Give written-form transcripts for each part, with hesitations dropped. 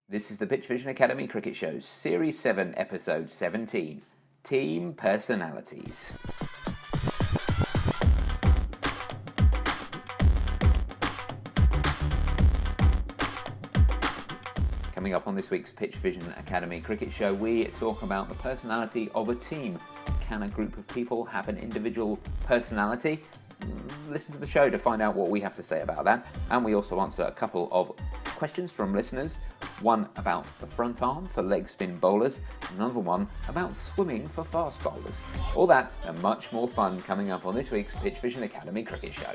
This is the PitchVision Academy Cricket Show, Series 7, Episode 17, Team Personalities. Coming up on this week's PitchVision Academy Cricket Show, we talk about the personality of a team. Can a group of people have an individual personality? Listen to the show to find out what we have to say about that. And we also answer a couple of questions from listeners. One about the front arm for leg spin bowlers, another one about swimming for fast bowlers. All that and much more fun coming up on this week's PitchVision Academy Cricket Show.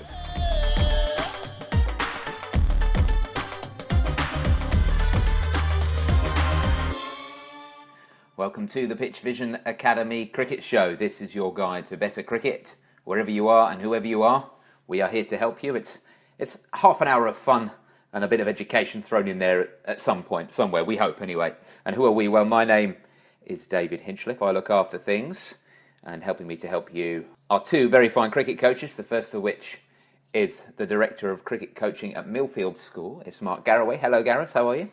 Welcome to the PitchVision Academy Cricket Show. This is your guide to better cricket. Wherever you are and whoever you are, we are here to help you. It's half an hour of fun and a bit of education thrown in there at some point, somewhere, we hope anyway. And who are we? Well, my name is David Hinchliffe. I look after things, and helping me to help you are two very fine cricket coaches, the first of which is the Director of Cricket Coaching at Millfield School. It's Mark Garaway. Hello, Gareth. How are you?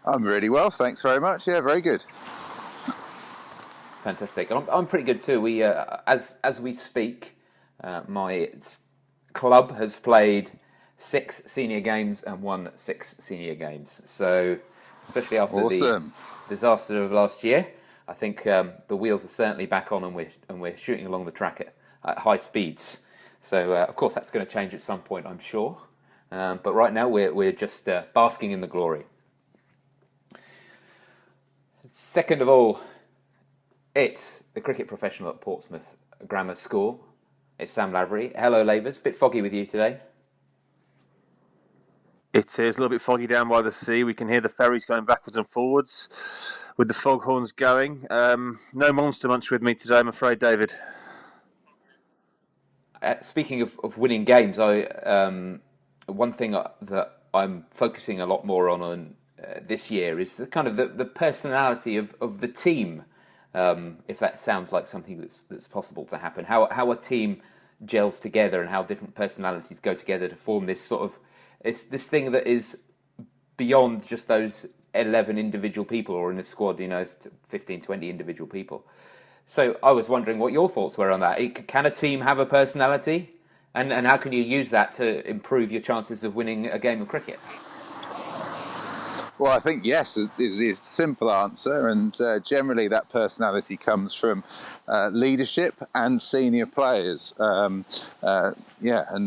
I'm really well, thanks very much. Yeah, very good. Fantastic. I'm pretty good too. We, as we speak, my club has played 6 senior games and won 6 senior games. So, especially after the disaster of last year, I think the wheels are certainly back on, and we're shooting along the track at high speeds. So, of course, that's going to change at some point, I'm sure. But right now, we're just basking in the glory. Second of all, it's the cricket professional at Portsmouth Grammar School. It's Sam Lavery. Hello, Lavers. Bit foggy with you today. It is a little bit foggy down by the sea. We can hear the ferries going backwards and forwards with the foghorns going. No Monster Munch with me today, I'm afraid, David. Speaking of winning games, one thing that I'm focusing a lot more on this year is the kind of the personality of the team. If that sounds like something that's possible to happen, how a team gels together and how different personalities go together to form this sort of this thing that is beyond just those 11 individual people, or in a squad, 15, 20 individual people. So I was wondering what your thoughts were on that. Can a team have a personality, and how can you use that to improve your chances of winning a game of cricket? Well, I think yes is a simple answer, and generally that personality comes from leadership and senior players. And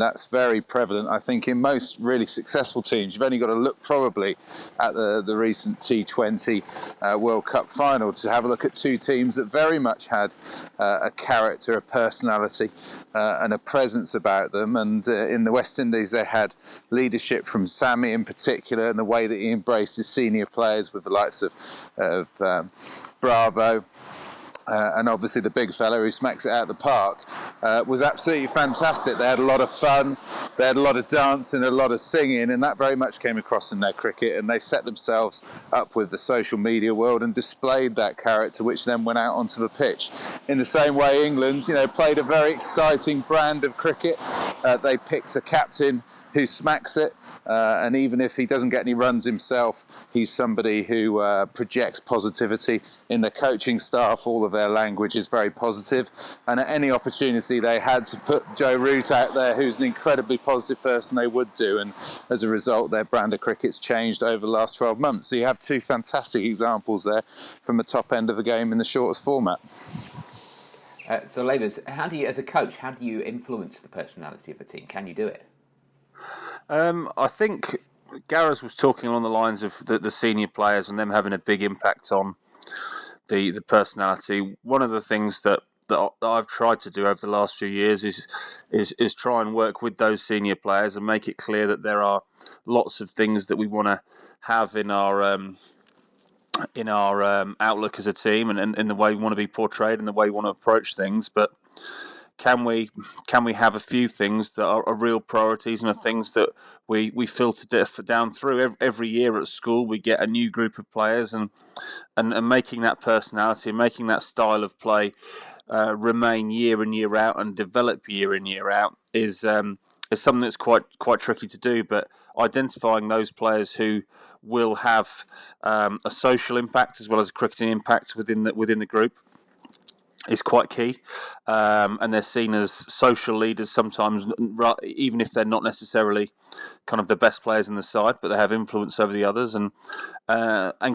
that's very prevalent, I think, in most really successful teams. You've only got to look probably at the recent T20 World Cup final to have a look at two teams that very much had a character, a personality, and a presence about them. And in the West Indies, they had leadership from Sammy in particular, and the way that he embraced his senior players with the likes of Bravo. And obviously the big fella who smacks it out of the park was absolutely fantastic. They had a lot of fun, they had a lot of dancing, a lot of singing, and that very much came across in their cricket, and they set themselves up with the social media world and displayed that character, which then went out onto the pitch. In the same way, England, played a very exciting brand of cricket. They picked a captain who smacks it, and even if he doesn't get any runs himself, he's somebody who projects positivity in the coaching staff. All of their language is very positive, and at any opportunity they had to put Joe Root out there, who's an incredibly positive person, they would do, and as a result their brand of cricket's changed over the last 12 months. So you have two fantastic examples there from the top end of the game in the shortest format. So Lavers, as a coach, how do you influence the personality of a team? Can you do it? I think Gareth was talking along the lines of the senior players and them having a big impact on the personality. One of the things that I've tried to do over the last few years is try and work with those senior players and make it clear that there are lots of things that we want to have in our outlook as a team, and in the way we want to be portrayed and the way we want to approach things, but can we have a few things that are real priorities and are things that we filter down through every year at school? We get a new group of players, and making that personality, making that style of play remain year in year out and develop year in year out is is something that's quite tricky to do. But identifying those players who will have a social impact as well as a cricketing impact within the group is quite key, and they're seen as social leaders sometimes, even if they're not necessarily kind of the best players in the side, but they have influence over the others, and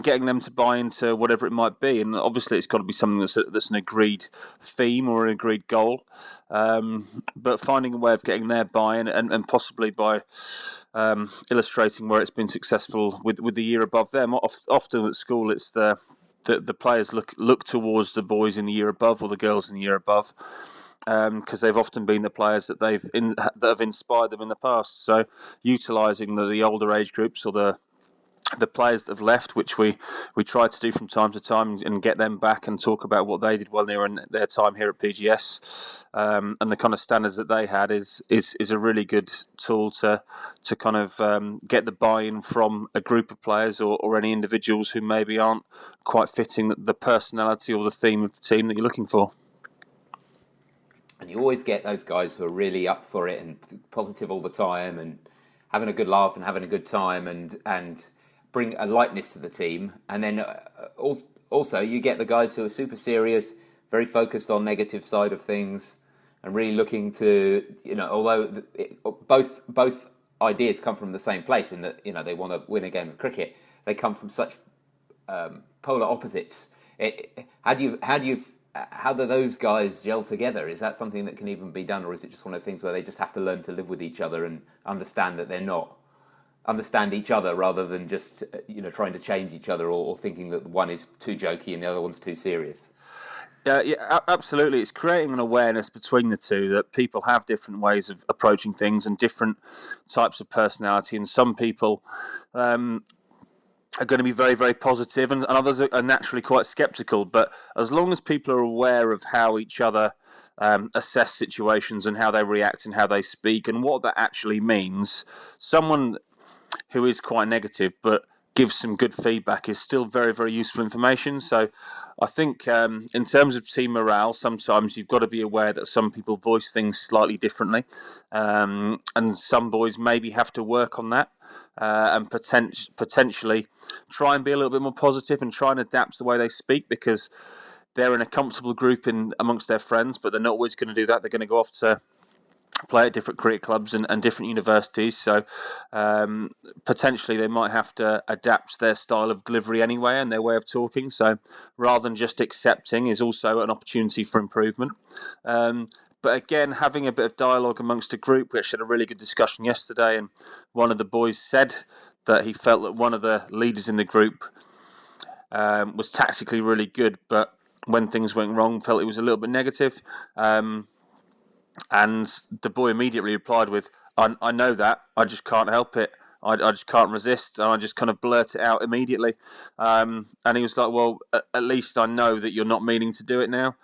getting them to buy into whatever it might be. And obviously, it's got to be something that's an agreed theme or an agreed goal, but finding a way of getting their buy-in and possibly by illustrating where it's been successful with the year above them. Often at school, it's the players look towards the boys in the year above or the girls in the year above, because they've often been the players that that have inspired them in the past. So, utilising the older age groups or the players that have left, which we try to do from time to time, and get them back and talk about what they did while they were in their time here at PGS, and the kind of standards that they had is a really good tool to kind of get the buy-in from a group of players or any individuals who maybe aren't quite fitting the personality or the theme of the team that you're looking for. And you always get those guys who are really up for it and positive all the time and having a good laugh and having a good time and bring a lightness to the team. And then also you get the guys who are super serious, very focused on negative side of things, and really looking to, although both ideas come from the same place in that, they want to win a game of cricket, they come from such polar opposites. How do those guys gel together? Is that something that can even be done, or is it just one of the things where they just have to learn to live with each other and understand that they're not understand each other rather than just trying to change each other or thinking that one is too jokey and the other one's too serious? Yeah, absolutely. It's creating an awareness between the two that people have different ways of approaching things and different types of personality, and some people are going to be very, very positive, and others are naturally quite sceptical. But as long as people are aware of how each other assess situations and how they react and how they speak and what that actually means, someone who is quite negative but gives some good feedback is still very, very useful information. So I think in terms of team morale, sometimes you've got to be aware that some people voice things slightly differently, and some boys maybe have to work on that, and potentially try and be a little bit more positive and try and adapt the way they speak, because they're in a comfortable group amongst their friends, but they're not always going to do that. They're going to go off to play at different cricket clubs and different universities, so potentially they might have to adapt their style of delivery anyway and their way of talking. So rather than just accepting is also an opportunity for improvement. But again, having a bit of dialogue amongst a group. We actually had a really good discussion yesterday, and one of the boys said that he felt that one of the leaders in the group was tactically really good, but when things went wrong, felt it was a little bit negative. And the boy immediately replied with, I know that, I just can't help it. I just can't resist, and I just kind of blurt it out immediately. And he was like, well, at least I know that you're not meaning to do it now.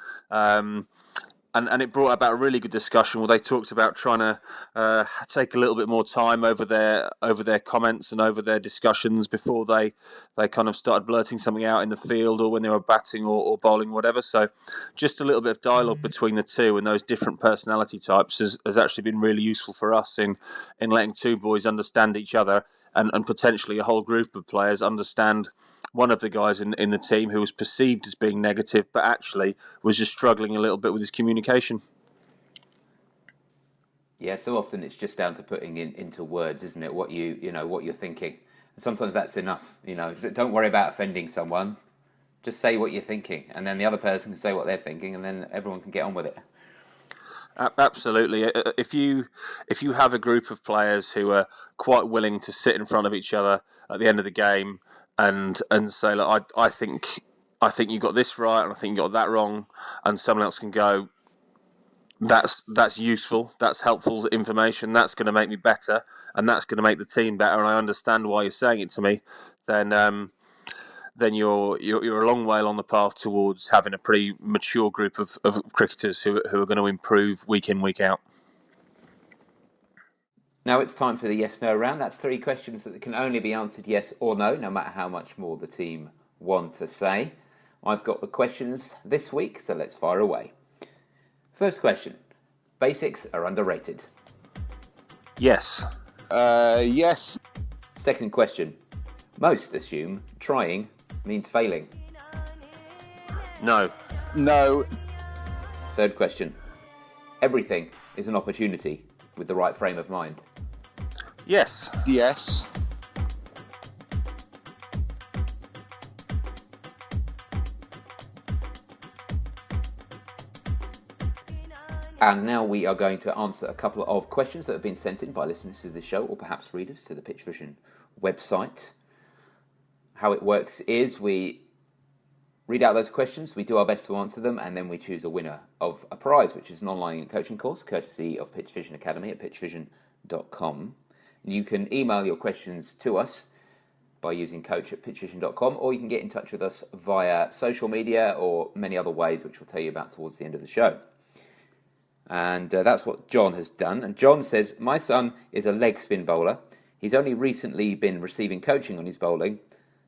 And it brought about a really good discussion where they talked about trying to take a little bit more time over their comments and over their discussions before they kind of started blurting something out in the field or when they were batting or bowling, whatever. So just a little bit of dialogue between the two and those different personality types has actually been really useful for us in letting two boys understand each other and potentially a whole group of players understand one of the guys in the team who was perceived as being negative, but actually was just struggling a little bit with his communication. Yeah, so often it's just down to putting into words, isn't it? What what you're thinking. And sometimes that's enough. Don't worry about offending someone. Just say what you're thinking, and then the other person can say what they're thinking, and then everyone can get on with it. Absolutely. If you have a group of players who are quite willing to sit in front of each other at the end of the game and say, look, I think you got this right and I think you got that wrong, and someone else can go, that's useful, that's helpful information, that's going to make me better, and that's going to make the team better, and I understand why you're saying it to me, then you're a long way along the path towards having a pretty mature group of cricketers who are going to improve week in, week out. Now it's time for the yes-no round. That's 3 questions that can only be answered yes or no matter how much more the team want to say. I've got the questions this week, so let's fire away. First question. Basics are underrated. Yes. Yes. Second question. Most assume trying means failing. No. No. Third question. Everything is an opportunity with the right frame of mind. Yes. Yes. And now we are going to answer a couple of questions that have been sent in by listeners to this show, or perhaps readers to the PitchVision website. How it works is we read out those questions, we do our best to answer them, and then we choose a winner of a prize, which is an online coaching course, courtesy of PitchVision Academy at pitchvision.com. You can email your questions to us by using coach@pitchvision.com, or you can get in touch with us via social media or many other ways, which we'll tell you about towards the end of the show. And that's what John has done. And John says, my son is a leg spin bowler. He's only recently been receiving coaching on his bowling.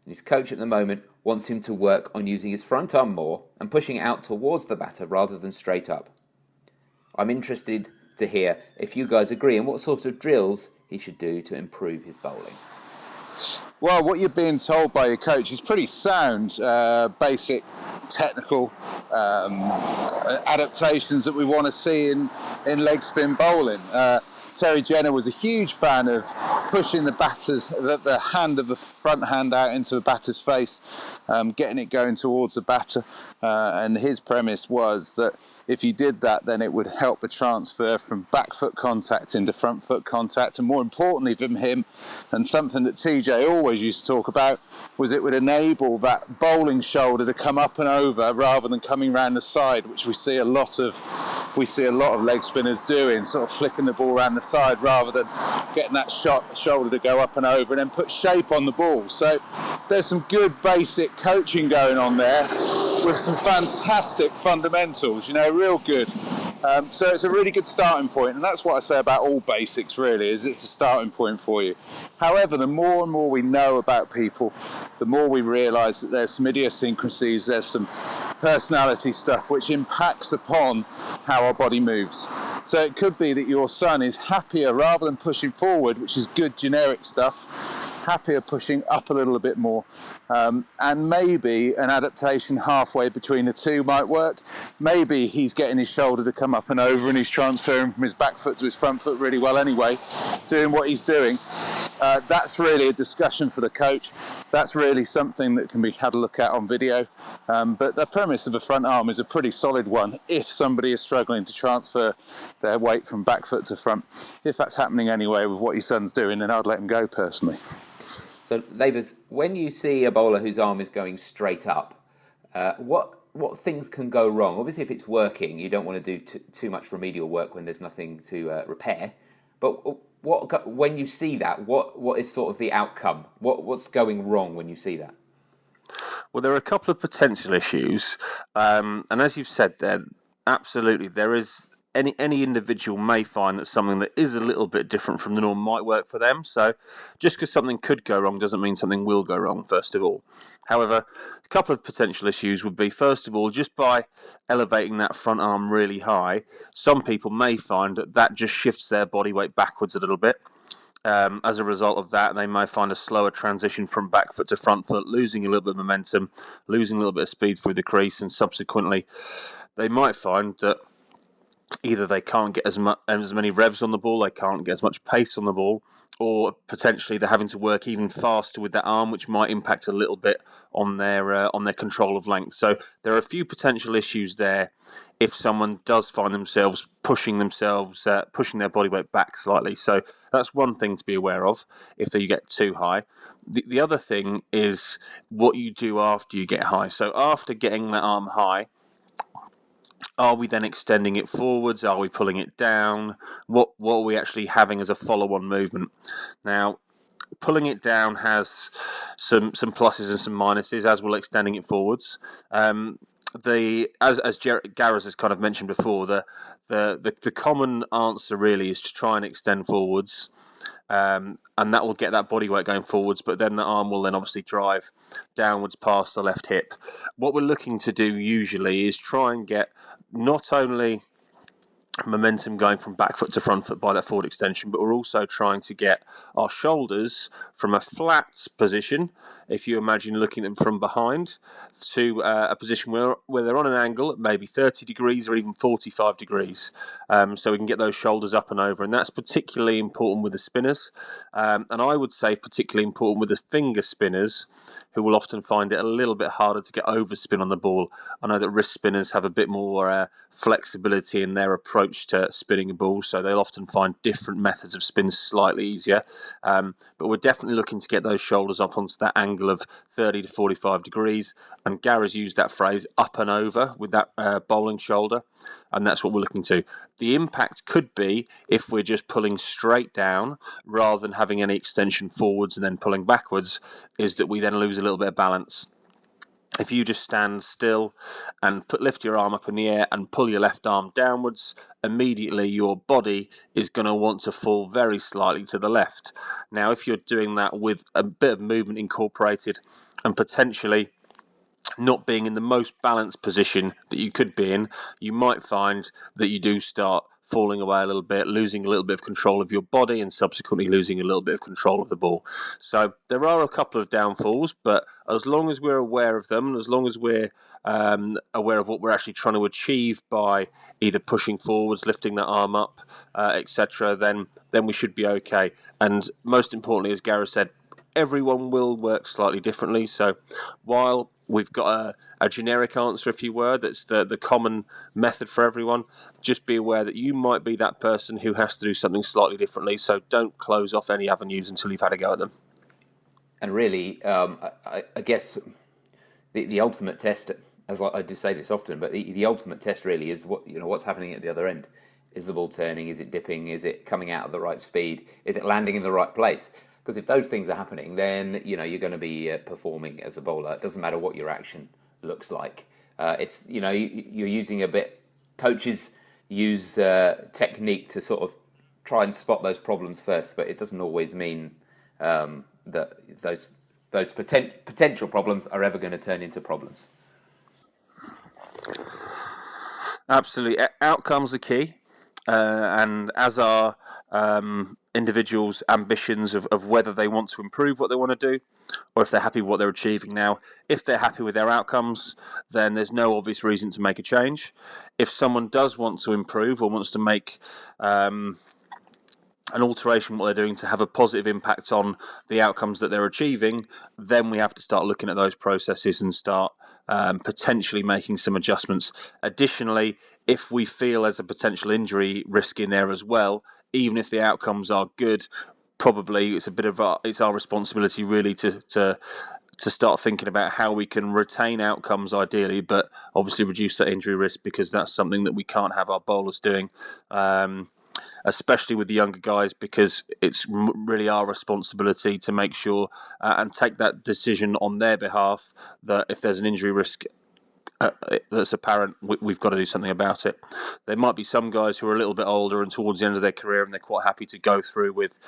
And his coach at the moment wants him to work on using his front arm more and pushing it out towards the batter rather than straight up. I'm interested to hear if you guys agree and what sort of drills he should do to improve his bowling. Well, what you're being told by your coach is pretty sound, basic technical adaptations that we want to see in leg spin bowling. Terry Jenner was a huge fan of pushing the hand of the front hand out into the batter's face, getting it going towards the batter, and his premise was that if you did that, then it would help the transfer from back foot contact into front foot contact, and more importantly from him, and something that TJ always used to talk about, was it would enable that bowling shoulder to come up and over rather than coming round the side, which we see a lot of leg spinners doing, sort of flicking the ball around the side rather than getting that shoulder to go up and over and then put shape on the ball. So there's some good basic coaching going on there with some fantastic fundamentals, real good. So it's a really good starting point, and that's what I say about all basics really, is it's a starting point for you. However, the more and more we know about people, the more we realise that there's some idiosyncrasies, there's some personality stuff which impacts upon how our body moves. So it could be that your son is happier, rather than pushing forward, which is good generic stuff, happier pushing up a little bit more, and maybe an adaptation halfway between the two might work. Maybe he's getting his shoulder to come up and over and he's transferring from his back foot to his front foot really well anyway, doing what he's doing. That's really a discussion for the coach. That's really something that can be had a look at on video, but the premise of a front arm is a pretty solid one if somebody is struggling to transfer their weight from back foot to front. If that's happening anyway with what your son's doing, then I'd let him go personally. So, Lavers, when you see a bowler whose arm is going straight up, what things can go wrong? Obviously, if it's working, you don't want to do too much remedial work when there's nothing to repair. But when you see that, what is sort of the outcome? What's going wrong when you see that? Well, there are a couple of potential issues, and as you've said there, absolutely, there is. Any individual may find that something that is a little bit different from the norm might work for them. So just because something could go wrong doesn't mean something will go wrong, first of all. However, a couple of potential issues would be, first of all, just by elevating that front arm really high, some people may find that just shifts their body weight backwards a little bit. As a result of that, they may find a slower transition from back foot to front foot, losing a little bit of momentum, losing a little bit of speed through the crease, and subsequently they might find that either they can't get as many revs on the ball, they can't get as much pace on the ball, or potentially they're having to work even faster with that arm, which might impact a little bit on their control of length. So there are a few potential issues there if someone does find themselves pushing their body weight back slightly. So that's one thing to be aware of if you get too high. The other thing is what you do after you get high. So after getting that arm high, are we then extending it forwards? Are we pulling it down? What are we actually having as a follow-on movement? Now, pulling it down has some pluses and some minuses, as will extending it forwards. As Gareth has kind of mentioned before, the common answer really is to try and extend forwards. And that will get that body weight going forwards, but then the arm will then obviously drive downwards past the left hip. What we're looking to do usually is try and get not only momentum going from back foot to front foot by that forward extension, but we're also trying to get our shoulders from a flat position, if you imagine looking at them from behind, to a position where they're on an angle at maybe 30 degrees or even 45 degrees, so we can get those shoulders up and over, and that's particularly important with the spinners, and I would say particularly important with the finger spinners, who will often find it a little bit harder to get overspin on the ball. I know that wrist spinners have a bit more flexibility in their approach to spinning a ball, so they'll often find different methods of spin slightly easier. But we're definitely looking to get those shoulders up onto that angle of 30 to 45 degrees, and Gary's used that phrase up and over with that bowling shoulder, and that's what we're looking to. The impact could be if we're just pulling straight down rather than having any extension forwards and then pulling backwards, is that we then lose a little bit of balance. If you just stand still and lift your arm up in the air and pull your left arm downwards, immediately your body is going to want to fall very slightly to the left. Now, if you're doing that with a bit of movement incorporated and potentially not being in the most balanced position that you could be in, you might find that you do start falling away a little bit, losing a little bit of control of your body, and subsequently losing a little bit of control of the ball. So there are a couple of downfalls, but as long as we're aware of them, as long as we're aware of what we're actually trying to achieve by either pushing forwards, lifting that arm up, etc., then we should be okay. And most importantly, as Gareth said, everyone will work slightly differently. So while we've got a generic answer, if you were, that's the common method for everyone, just be aware that you might be that person who has to do something slightly differently. So don't close off any avenues until you've had a go at them. And really, I guess the ultimate test, as I do say this often, but the ultimate test really is what's happening at the other end. Is the ball turning? Is it dipping? Is it coming out at the right speed? Is it landing in the right place? Because if those things are happening, then you're going to be performing as a bowler. It doesn't matter what your action looks like. It's you're using a bit. Coaches use technique to sort of try and spot those problems first, but it doesn't always mean that those potential problems are ever going to turn into problems. Absolutely, outcomes are key, and as are individuals' ambitions of whether they want to improve what they want to do, or if they're happy with what they're achieving. Now, if they're happy with their outcomes, then there's no obvious reason to make a change. If someone does want to improve or wants to make an alteration in what they're doing to have a positive impact on the outcomes that they're achieving, then we have to start looking at those processes and start potentially making some adjustments. Additionally, if we feel there's a potential injury risk in there as well, even if the outcomes are good, probably it's our responsibility really to start thinking about how we can retain outcomes ideally, but obviously reduce that injury risk, because that's something that we can't have our bowlers doing. Especially with the younger guys, because it's really our responsibility to make sure and take that decision on their behalf that if there's an injury risk that's apparent, we've got to do something about it. There might be some guys who are a little bit older and towards the end of their career, and they're quite happy to go through with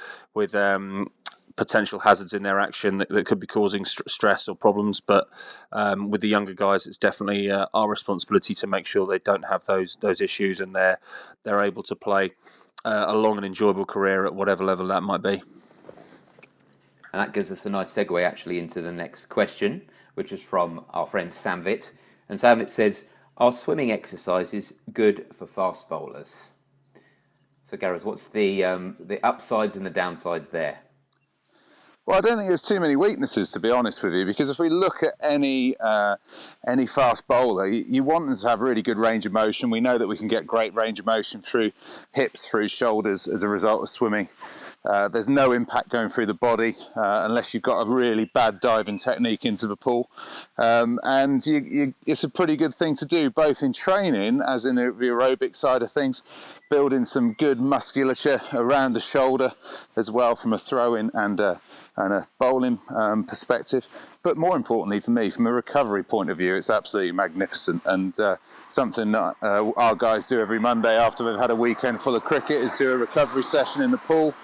potential hazards in their action that could be causing stress or problems. But with the younger guys, it's definitely our responsibility to make sure they don't have those issues, and they're able to play a long and enjoyable career at whatever level that might be. And that gives us a nice segue actually into the next question, which is from our friend Samvit. And Samvit says, are swimming exercises good for fast bowlers? So Gareth, what's the upsides and the downsides there? Well, I don't think there's too many weaknesses, to be honest with you, because if we look at any fast bowler, you want them to have really good range of motion. We know that we can get great range of motion through hips, through shoulders as a result of swimming. There's no impact going through the body unless you've got a really bad diving technique into the pool. And it's a pretty good thing to do, both in training, as in the aerobic side of things, building some good musculature around the shoulder as well from a throw-in and a bowling perspective. But more importantly for me, from a recovery point of view, it's absolutely magnificent, and something that our guys do every Monday after we've had a weekend full of cricket is do a recovery session in the pool.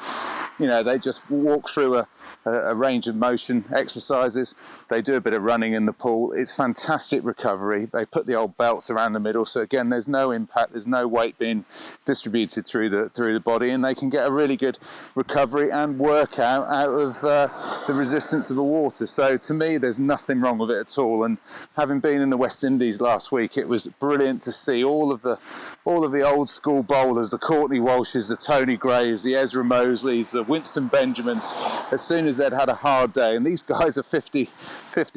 they just walk through a range of motion exercises. They do a bit of running in the pool. It's fantastic recovery. They put the old belts around the middle, so again, there's no impact, there's no weight being distributed through the body, and they can get a really good recovery and workout out of the resistance of the water. So to me, there's nothing wrong with it at all. And having been in the West Indies last week, it was brilliant to see all of the old school bowlers, the Courtney Walshes, the Tony Grays, the Ezra Mosleys, the Winston Benjamins, as soon as they'd had a hard day, and these guys are 50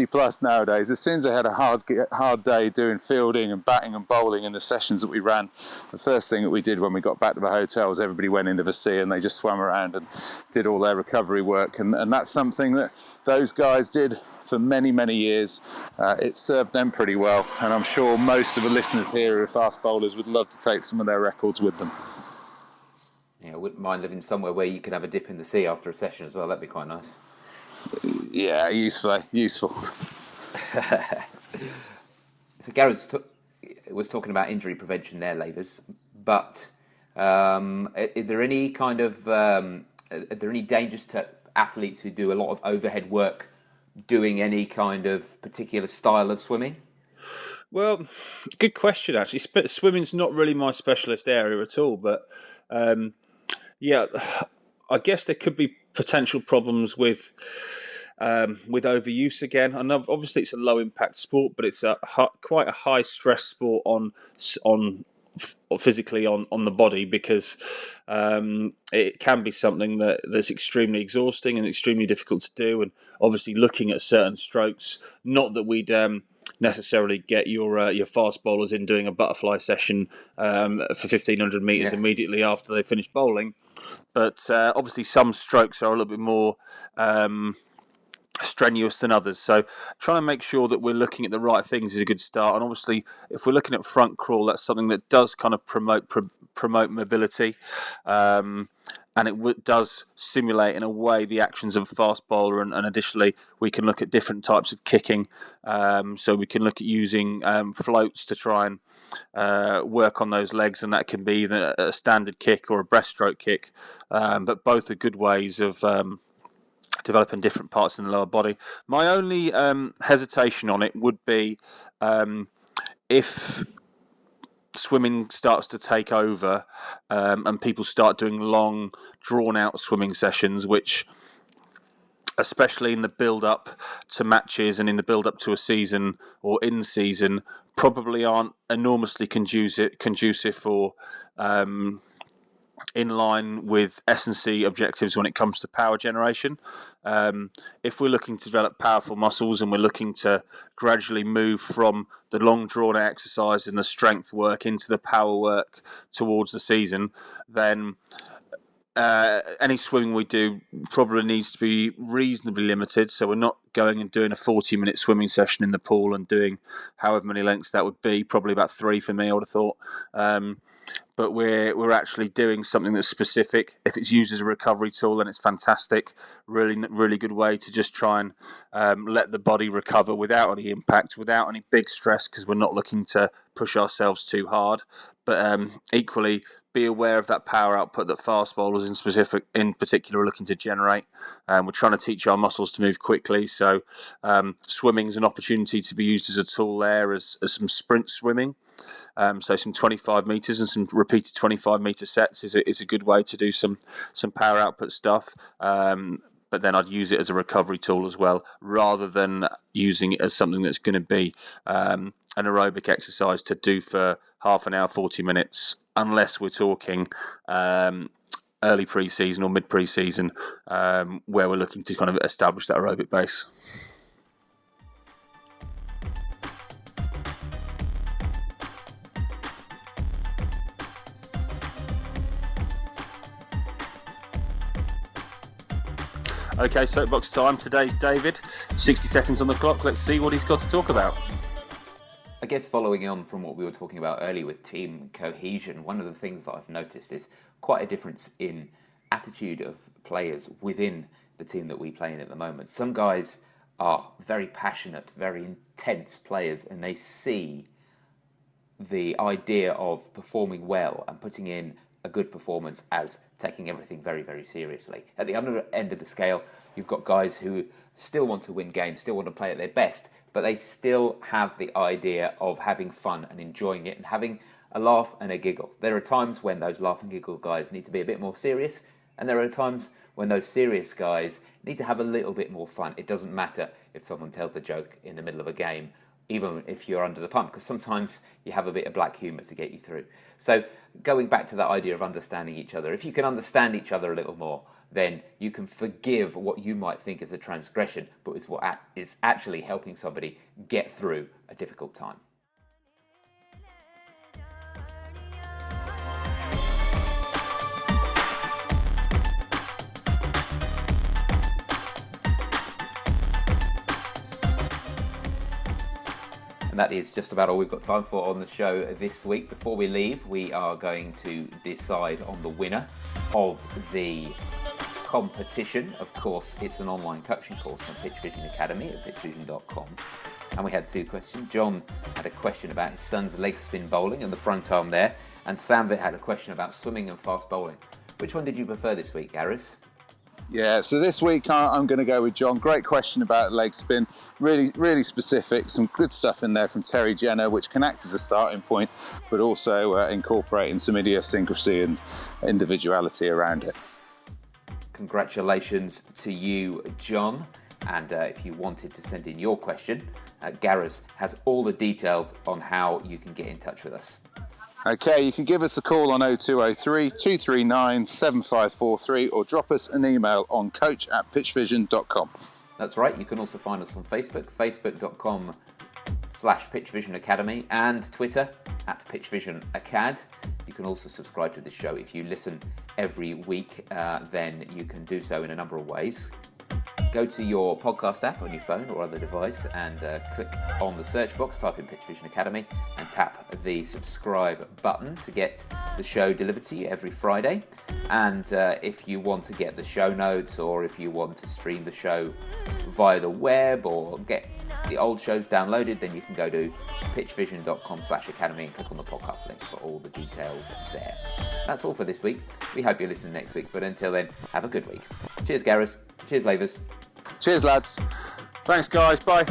plus nowadays, as soon as they had a hard day doing fielding and batting and bowling in the sessions that we ran, the first thing that we did when we got back to the hotel was everybody went into the sea and they just swam around and did all their recovery work. And that's something that those guys did for many, many years. It served them pretty well, and I'm sure most of the listeners here who are fast bowlers would love to take some of their records with them. Yeah, I wouldn't mind living somewhere where you could have a dip in the sea after a session as well. That'd be quite nice. Yeah, useful. So Gareth was talking about injury prevention there, Lavers, but is there any dangers to athletes who do a lot of overhead work doing any kind of particular style of swimming? Well, good question, actually. Swimming's not really my specialist area at all, but yeah, I guess there could be potential problems with overuse again. And obviously it's a low impact sport, but it's quite a high stress sport on physically on the body, because it can be something that's extremely exhausting and extremely difficult to do. And obviously looking at certain strokes, not that we'd necessarily get your fast bowlers in doing a butterfly session for 1,500 metres immediately after they finish bowling, but obviously some strokes are a little bit more strenuous than others. So trying to make sure that we're looking at the right things is a good start. And obviously, if we're looking at front crawl, that's something that does kind of promote mobility. And it does simulate in a way the actions of a fast bowler, and additionally we can look at different types of kicking, so we can look at using floats to try and work on those legs, and that can be either a standard kick or a breaststroke kick, but both are good ways of developing different parts in the lower body. My only hesitation on it would be if swimming starts to take over and people start doing long, drawn-out swimming sessions, which, especially in the build-up to matches and in the build-up to a season or in season, probably aren't enormously conducive for in line with S&C objectives when it comes to power generation. If we're looking to develop powerful muscles and we're looking to gradually move from the long drawn exercise and the strength work into the power work towards the season, then any swimming we do probably needs to be reasonably limited. So we're not going and doing a 40-minute swimming session in the pool and doing however many lengths that would be, probably about 3 for me, I would have thought. But we're actually doing something that's specific. If it's used as a recovery tool, then it's fantastic. Really good way to just try and let the body recover without any impact, without any big stress, because we're not looking to push ourselves too hard. But equally, be aware of that power output that fast bowlers in particular are looking to generate. We're trying to teach our muscles to move quickly, so swimming is an opportunity to be used as a tool there, as some sprint swimming. So some 25 metres and some repeated 25-metre sets is a good way to do some power output stuff. But then I'd use it as a recovery tool as well, rather than using it as something that's going to be an aerobic exercise to do for half an hour, 40 minutes, unless we're talking early pre-season or mid pre-season, where we're looking to kind of establish that aerobic base. Okay, soapbox time. Today's David. 60 seconds on the clock. Let's see what he's got to talk about. I guess following on from what we were talking about earlier with team cohesion, one of the things that I've noticed is quite a difference in attitude of players within the team that we play in at the moment. Some guys are very passionate, very intense players, and they see the idea of performing well and putting in a good performance as taking everything very, very seriously. At the other end of the scale, you've got guys who still want to win games, still want to play at their best, but they still have the idea of having fun and enjoying it and having a laugh and a giggle. There are times when those laugh and giggle guys need to be a bit more serious, and there are times when those serious guys need to have a little bit more fun. It doesn't matter if someone tells the joke in the middle of a game, even if you're under the pump, because sometimes you have a bit of black humour to get you through. So going back to that idea of understanding each other, if you can understand each other a little more, then you can forgive what you might think is a transgression, but is what is actually helping somebody get through a difficult time. And that is just about all we've got time for on the show this week. Before we leave, we are going to decide on the winner of the competition. Of course, it's an online coaching course from PitchVision Academy at pitchvision.com. And we had two questions. John had a question about his son's leg spin bowling and the front arm there. And Samvit had a question about swimming and fast bowling. Which one did you prefer this week, Gareth? Yeah, so this week I'm going to go with John. Great question about leg spin. Really specific. Some good stuff in there from Terry Jenner, which can act as a starting point, but also incorporating some idiosyncrasy and individuality around it. Congratulations to you, John. And if you wanted to send in your question, Gareth has all the details on how you can get in touch with us. Okay, you can give us a call on 0203 239 7543 or drop us an email on coach@pitchvision.com. That's right. You can also find us on Facebook, facebook.com/PitchVision Academy, and Twitter @PitchVisionAcad. You can also subscribe to the show. If you listen every week, then you can do so in a number of ways. Go to your podcast app on your phone or other device and click on the search box, type in PitchVision Academy and tap the subscribe button to get the show delivered to you every Friday. And if you want to get the show notes, or if you want to stream the show via the web or get the old shows downloaded, then you can go to pitchvision.com/academy and click on the podcast link for all the details there. That's all for this week. We hope you're listening next week, but until then, have a good week. Cheers, Gareth. Cheers, Lavers. Cheers, lads. Thanks, guys. Bye.